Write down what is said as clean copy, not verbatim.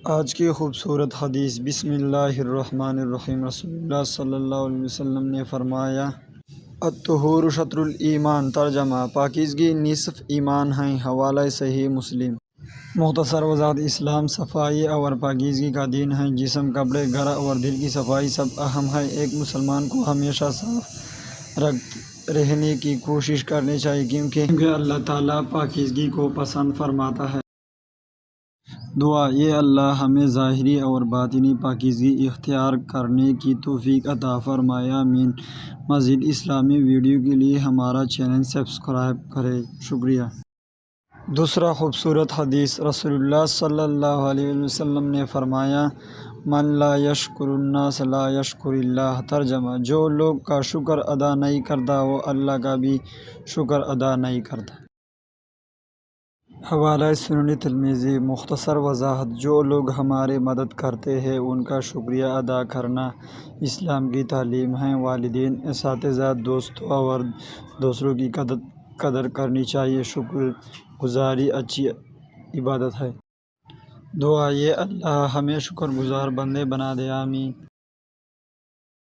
آج کی خوبصورت حدیث بسم اللہ الرحمن الرحیم۔ رسول اللہ صلی اللہ علیہ وسلم نے فرمایا، الطہور شطر الایمان، ترجمہ پاکیزگی نصف ایمان ہے، حوالہ صحیح مسلم۔ مختصر وضاحت، اسلام صفائی اور پاکیزگی کا دین ہے۔ جسم، کپڑے، گھر اور دل کی صفائی سب اہم ہے۔ ایک مسلمان کو ہمیشہ صاف رہنے کی کوشش کرنی چاہیے کیونکہ اللہ تعالیٰ پاکیزگی کو پسند فرماتا ہے۔ دعا: اے اللہ ہمیں ظاہری اور باطنی پاکیزگی اختیار کرنے کی توفیق عطا فرمائے، آمین۔ مزید اسلامی ویڈیو کے لیے ہمارا چینل سبسکرائب کریں۔ شکریہ۔ دوسرا خوبصورت حدیث، رسول اللہ صلی اللہ علیہ وسلم نے فرمایا، من لا یشکر الناس لا یشکر اللہ، ترجمہ جو لوگ کا شکر ادا نہیں کرتا وہ اللہ کا بھی شکر ادا نہیں کرتا۔ حوالہ سنن ترمذی۔ مختصر وضاحت، جو لوگ ہماری مدد کرتے ہیں ان کا شکریہ ادا کرنا اسلام کی تعلیم ہے۔ والدین، اساتذہ، دوستوں اور دوسروں کی قدر کرنی چاہیے۔ شکر گزاری اچھی عبادت ہے۔ دعا: اے اللہ ہمیں شکر گزار بندے بنا دے، آمین۔